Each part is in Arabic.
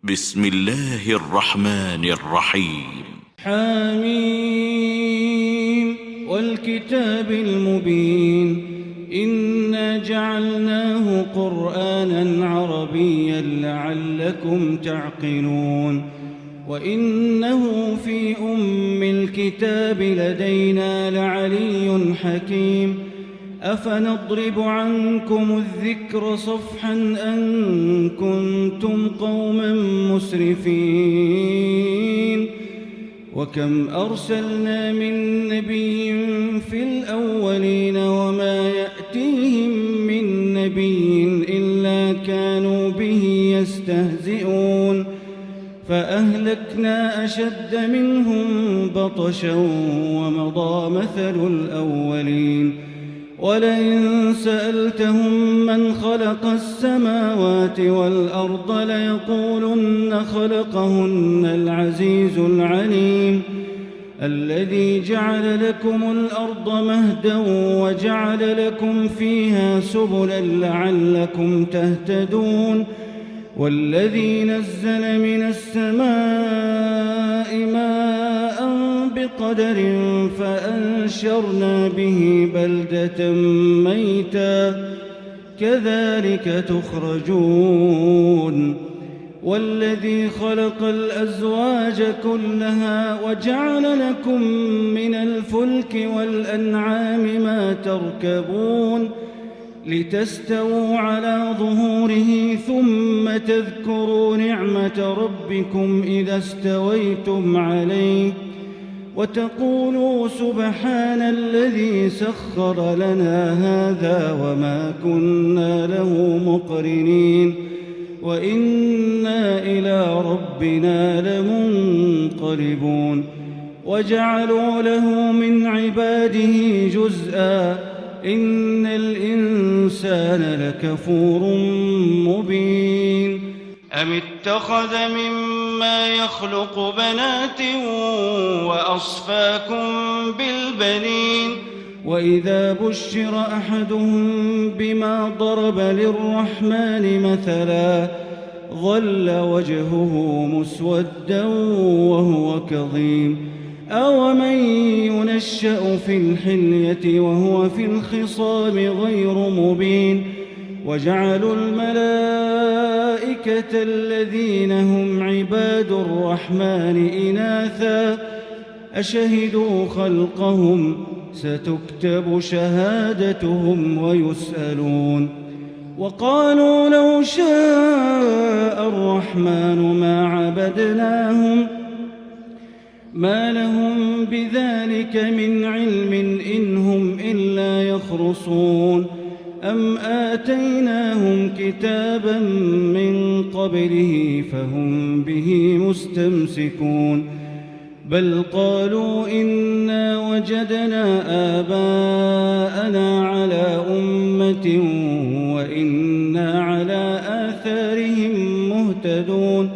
بسم الله الرحمن الرحيم. حميم والكتاب المبين إنا جعلناه قرآنا عربيا لعلكم تعقلون وإنه في أم الكتاب لدينا لعلي حكيم أفنضرب عنكم الذكر صفحا أن كنتم قوما مسرفين وكم أرسلنا من نبي في الأولين وما يأتيهم من نبي إلا كانوا به يستهزئون فأهلكنا أشد منهم بطشا ومضى مثل الأولين ولئن سألتهم من خلق السماوات والأرض ليقولن خلقهن العزيز العليم الذي جعل لكم الأرض مهدا وجعل لكم فيها سبلا لعلكم تهتدون والذي نزل من السماء ماء بقدر فأنشرنا به بلدة ميتا كذلك تخرجون والذي خلق الأزواج كلها وجعل لكم من الفلك والأنعام ما تركبون لتستووا على ظهوره ثم تذكروا نعمة ربكم إذا استويتم عليه وتقولوا سبحان الذي سخر لنا هذا وما كنا له مقرنين وإنا إلى ربنا لمنقلبون وجعلوا له من عباده جزءا إن الإنسان لكفور مبين أم اتخذ مما يخلق بنات وأصفاكم بالبنين وإذا بشر أحدهم بما ضرب للرحمن مثلا ظل وجهه مسودا وهو كظيم أومن ينشأ في الحلية وهو في الخصام غير مبين وجعلوا الملائكة الذين هم عباد الرحمن إناثا أشهدوا خلقهم ستكتب شهادتهم ويسألون وقالوا لو شاء الرحمن ما عبدناهم ما لهم بذلك من علم إن هم إلا يخرصون أم آتيناهم كتابا من قبله فهم به مستمسكون بل قالوا إنا وجدنا آباءنا على أمة وإنا على آثارهم مهتدون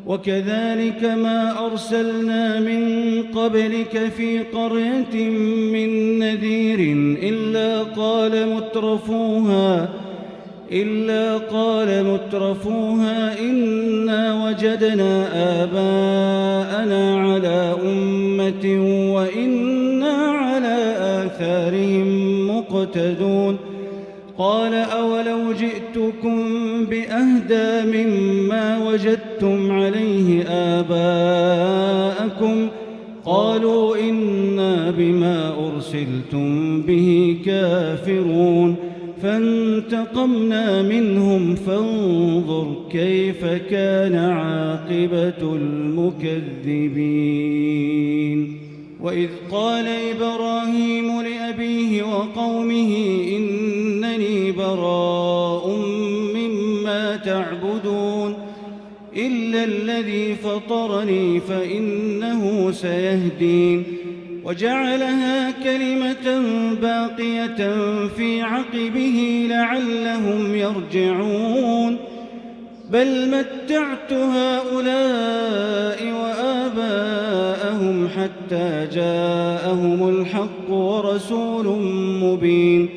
وكذلك ما أرسلنا من قبلك في قرية من نذير إلا قال مترفوها إنا وجدنا آباءنا على أمة وإنا على آثارهم مقتدون قال أولو جئتكم بأهدى مما وجدتم عليه آباءكم قالوا إنا بما أرسلتم به كافرون فانتقمنا منهم فانظر كيف كان عاقبة المكذبين وإذ قال إبراهيم لأبيه وقومه إنني براء مما تعبدون إلا الذي فطرني فإنه سيهدين وجعلها كلمة باقية في عقبه لعلهم يرجعون بل متعت هؤلاء وآباءهم حتى جاءهم الحق ورسول مبين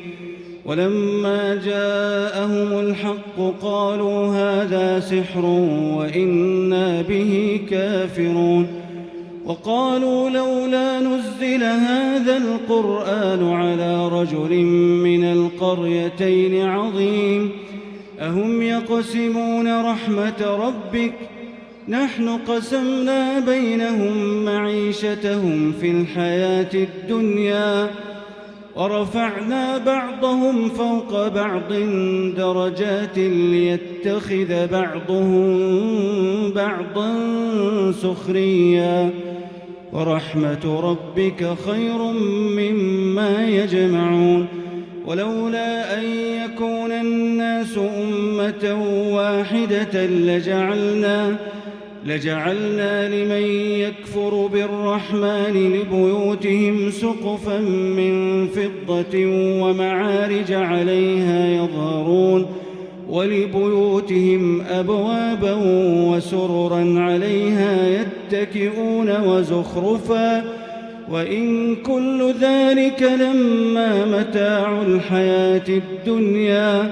ولما جاءهم الحق قالوا هذا سحر وإنا به كافرون وقالوا لولا نزل هذا القرآن على رجل من القريتين عظيم أهم يقسمون رحمة ربك نحن قسمنا بينهم معيشتهم في الحياة الدنيا ورفعنا بعضهم فوق بعض درجات ليتخذ بعضهم بعضا سخريا ورحمة ربك خير مما يجمعون ولولا أن يكون الناس أمة واحدة لجعلنا لمن يكفر بالرحمن لبيوتهم سقفا من فضة ومعارج عليها يظهرون ولبيوتهم أبوابا وسررا عليها يتكئون وزخرفا وإن كل ذلك لما متاع الحياة الدنيا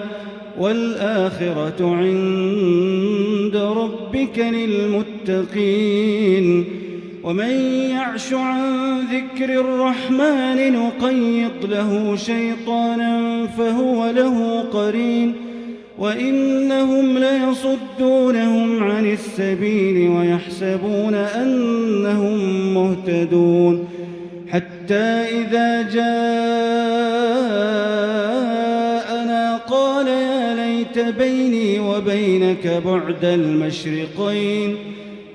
والآخرة عند ربك للمتقين ومن يعش عن ذكر الرحمن نقيض له شيطانا فهو له قرين وإنهم ليصدونهم عن السبيل ويحسبون أنهم مهتدون حتى إذا جاءنا قال يا ليت بيني وبينك بعد المشرقين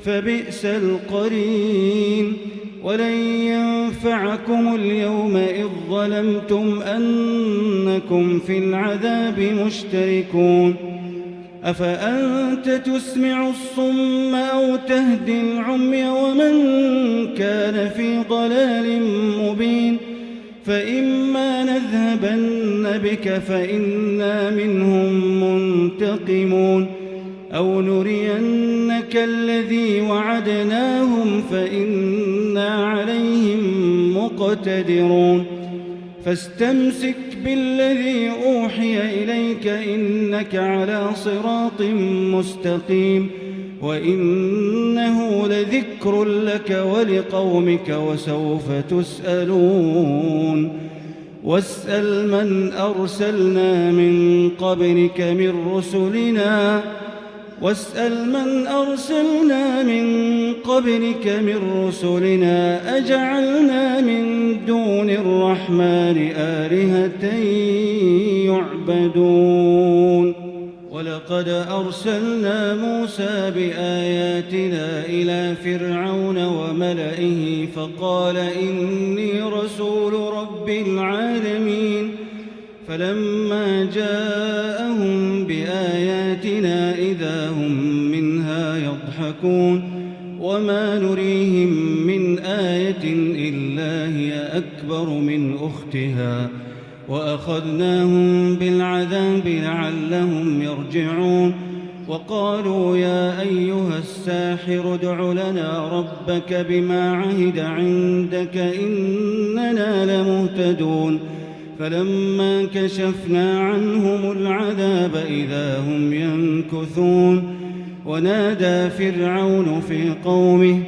فبئس القرين ولن ينفعكم اليوم إذ ظلمتم أنكم في العذاب مشتركون أفأنت تسمع الصم أو تهدي العمي ومن كان في ضلال مبين فإما نذهبن بك فإنا منهم منتقمون أو نرينك الذي وعدناهم فإنا عليهم مقتدرون فاستمسك بالذي أوحي إليك إنك على صراط مستقيم وإنه لذكر لك ولقومك وسوف تسألون واسأل من أرسلنا من قبلك من رسلنا أجعلنا من دون الرحمن آلهة يعبدون ولقد أرسلنا موسى بآياتنا إلى فرعون وملئه فقال إني رسول رب العالمين فلما جاءهم بآياتنا إذا هم منها يضحكون وما نريهم من آية إلا هي أكبر من أختها وأخذناهم بالعذاب لعلهم يرجعون وقالوا يا أيها الساحر ادع لنا ربك بما عهد عندك إننا لمهتدون فلما كشفنا عنهم العذاب إذا هم ينكثون ونادى فرعون في قومه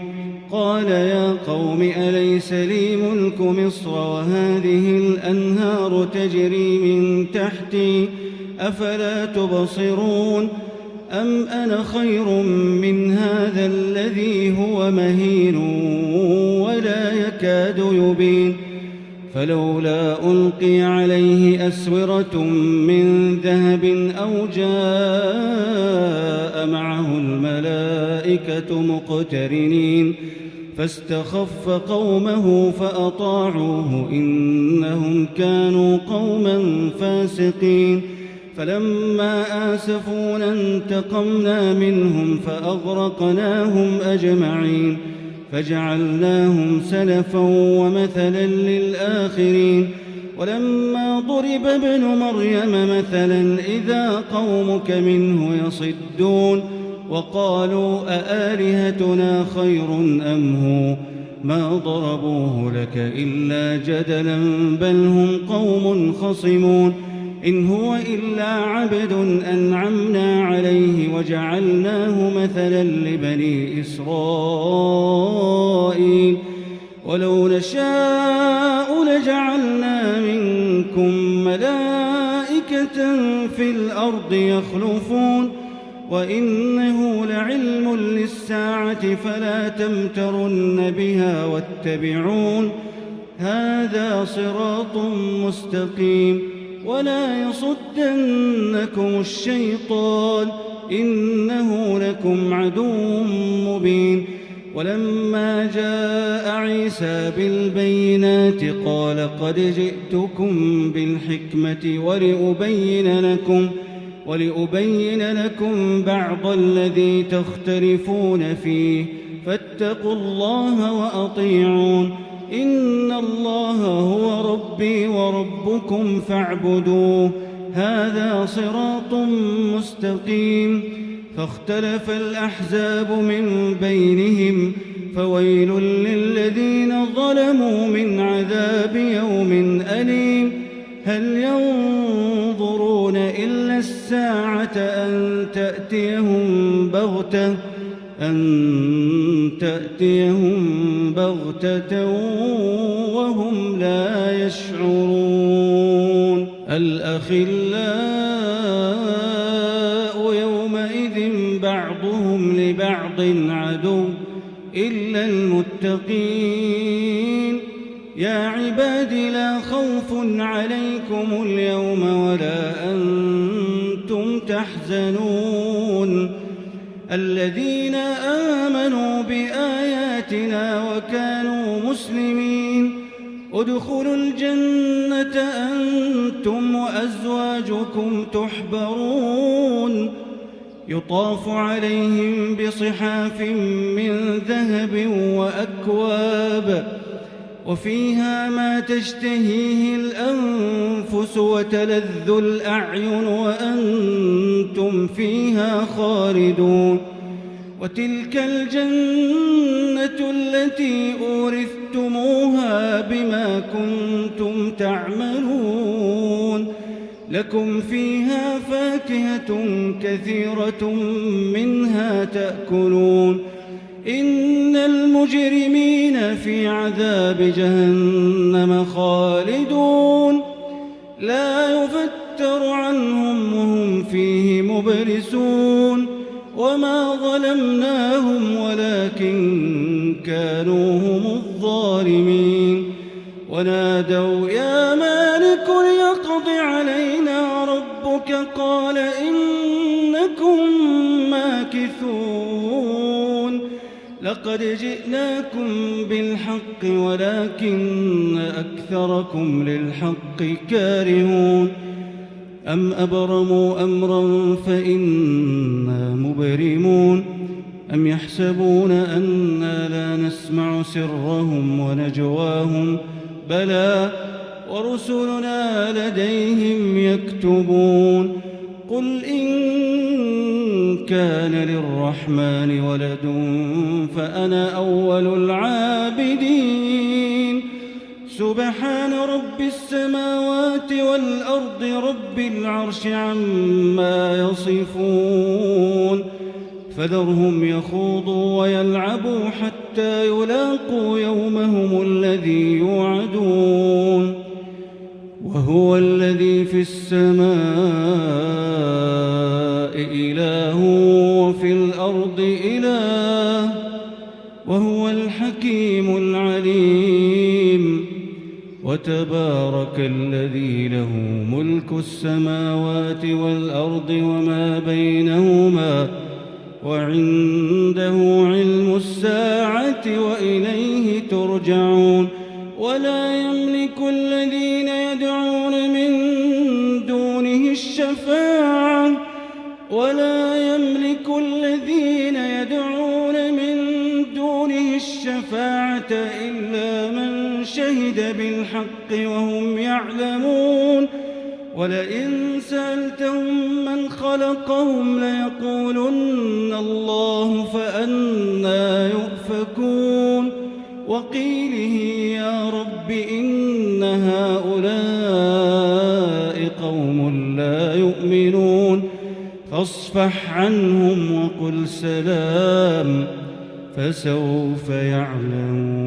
قال يا قوم أليس لي ملك مصر وهذه الأنهار تجري من تحتي أفلا تبصرون أم أنا خير من هذا الذي هو مهين ولا يكاد يبين فلولا ألقي عليه أسورة من ذهب أو جاء معه الملائكة مقترنين فاستخف قومه فأطاعوه إنهم كانوا قوما فاسقين فلما آسفونا انتقمنا منهم فأغرقناهم أجمعين فجعلناهم سلفا ومثلا للآخرين ولما ضرب ابن مريم مثلا إذا قومك منه يصدون وقالوا أآلهتنا خير أم هو ما ضربوه لك إلا جدلا بل هم قوم خصمون إن هو إلا عبد أنعمنا عليه وجعلناه مثلا لبني إسرائيل ولو نشاء لجعلنا منكم ملائكة في الأرض يخلفون وإنه لعلم للساعة فلا تمترن بها واتبعون هذا صراط مستقيم ولا يصدنكم الشيطان إنه لكم عدو مبين ولما جاء عيسى بالبينات قال قد جئتكم بالحكمة ولأبين لكم بعض الذي تختلفون فيه فاتقوا الله وأطيعون إن الله هو ربي وربكم فاعبدوه هذا صراط مستقيم فاختلف الأحزاب من بينهم فويل للذين ظلموا من عذاب يوم أليم هل ينظرون إلا الساعة أن تأتيهم بغتة وهم لا يشعرون الأخلاء يومئذ بعضهم لبعض عدو إلا المتقين يا عباد لا خوف عليكم اليوم ولا أنتم تحزنون الذين آمنوا بآياتنا وكانوا مسلمين ادخلوا الجنة أنتم وأزواجكم تحبرون يطاف عليهم بصحاف من ذهب وأكواب وفيها ما تشتهيه الأنفس وتلذ الأعين وأنتم فيها خالدون وتلك الجنة التي أورثتموها بما كنتم تعملون لكم فيها فاكهة كثيرة منها تأكلون إن المجرمين في عذاب جهنم خالدون لا يفتر عنهم وهم فيه مبلسون وما ظلمناهم ولكن كانوا هم الظالمين ونادوا يا مالك ليقض علينا ربك قال إنكم ماكثون لقد جئناكم بالحق ولكن أكثركم للحق كارهون أم أبرموا أمرا فإنا مبرمون أم يحسبون أنا لا نسمع سرهم ونجواهم بلى ورسلنا لديهم يكتبون قل إن كان للرحمن ولد فأنا أول العابدين سبحان رب السماوات والأرض رب العرش عما يصفون فذرهم يخوضوا ويلعبوا حتى يلاقوا يومهم الذي يوعدون وهو الذي في السماء إله وفي الأرض إله وهو الحكيم العليم وتبارك الذي له ملك السماوات والأرض وما بينهما وعنده علم الساعة وإليه ترجعون ولا يملك الذين يدعون من دونه الشفاعة إلا من شهد بالحق وهم يعلمون ولئن سألتهم من خلقهم ليقولن الله فأنى يؤفكون وقيله يا رب إن هؤلاء قوم يؤمنون فاصفح عنهم وقل سلام فسوف يعلمون.